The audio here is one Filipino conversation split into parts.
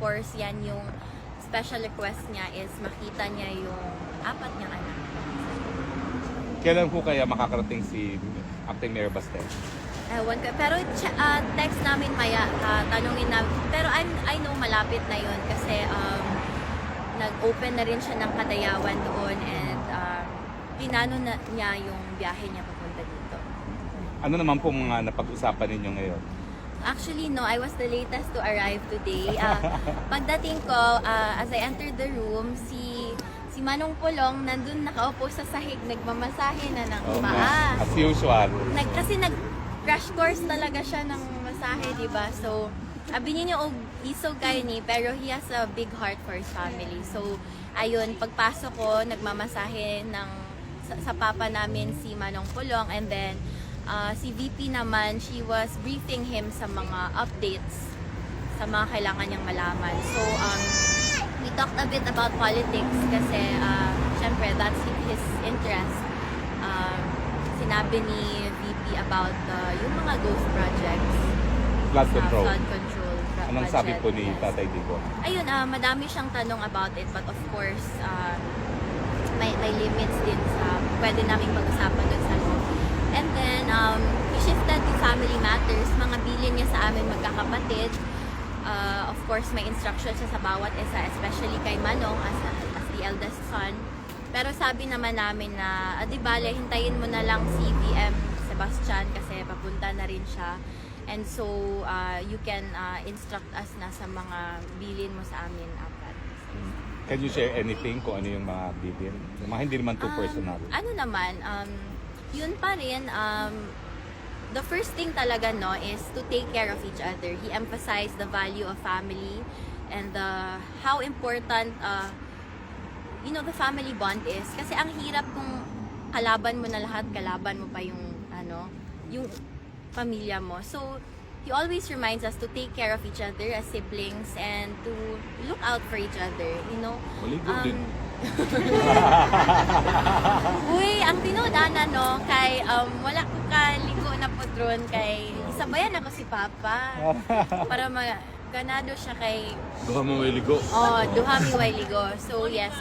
course, yan yung special request niya is makita niya yung 4 niyang anak. Kailan po kaya makakarating si Acting Mayor Baste? Ewan ko. Pero text namin maya, tanungin namin. Pero I know malapit na yun kasi nag-open na rin siya ng Kadayawan doon and pinano na niya yung biyahe niya papunta dito. Ano naman po mga napag-usapan ninyo ngayon? Actually, no, I was the latest to arrive today. Pagdating ko, as I entered the room, si Manong Pulong nandun nakaupo sa sahig, nagmamasahe na ng paa. As usual. Kasi crash course talaga siya ng masahe, di ba? So, abi niyo he's so gayny, pero he has a big heart for his family. So, ayun, pagpasok ko, nagmamasahe sa papa namin si Manong Pulong, and then si VP naman, she was briefing him sa mga updates sa mga kailangan niyang malaman. So, we talked a bit about politics kasi syempre that's his interest. Sinabi ni VP about yung mga ghost projects. Flood control. Flood control Anong budget, sabi po ni yes. Tatay Digo? Ayun, madami siyang tanong about it, but of course, may limits din sa pwede naming pag-usapan dun sa loob. And then, he shifted to family matters. Mga bilin niya sa amin magkakapatid. Of course, may instruction siya sa bawat isa, especially kay Manong as the eldest son. Pero sabi naman namin na, di bale, hintayin mo na lang si VM Sebastian kasi papunta na rin siya. And so, you can instruct us na sa mga bilin mo sa amin apat. Can you share anything kung ano yung mga bilin? Yung mga hindi naman too personal. Ano naman, yun pa rin, the first thing talaga no is to take care of each other. He emphasized the value of family and how important the family bond is. Kasi ang hirap kung kalaban mo na lahat, kalaban mo pa yung yung pamilya mo. So he always reminds us to take care of each other as siblings and to look out for each other, Maligo din. Uy, ang tinudana no kay wala ko kaligo na pudron kay isabayan ako si Papa para ganado siya kay Duha mo may ligo. duha mi way ligo. So yes,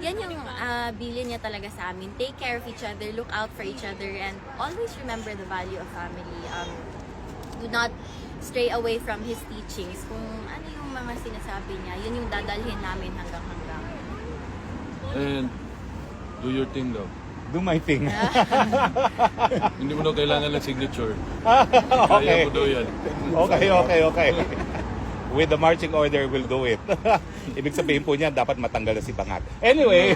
yan yung bilin niya talaga sa amin. Take care of each other, look out for each other, and always remember the value of family. Do not stray away from his teachings. Kung ano yung mga sinasabi niya, yun yung dadalhin namin hanggang. And do your thing daw. Do my thing. Hindi mo daw kailangan ng signature. Okay. Kaya mo daw yan. Okay. With the marching order, we'll do it. Ibig sabihin po niya, dapat matanggal na si Bangat. Anyway.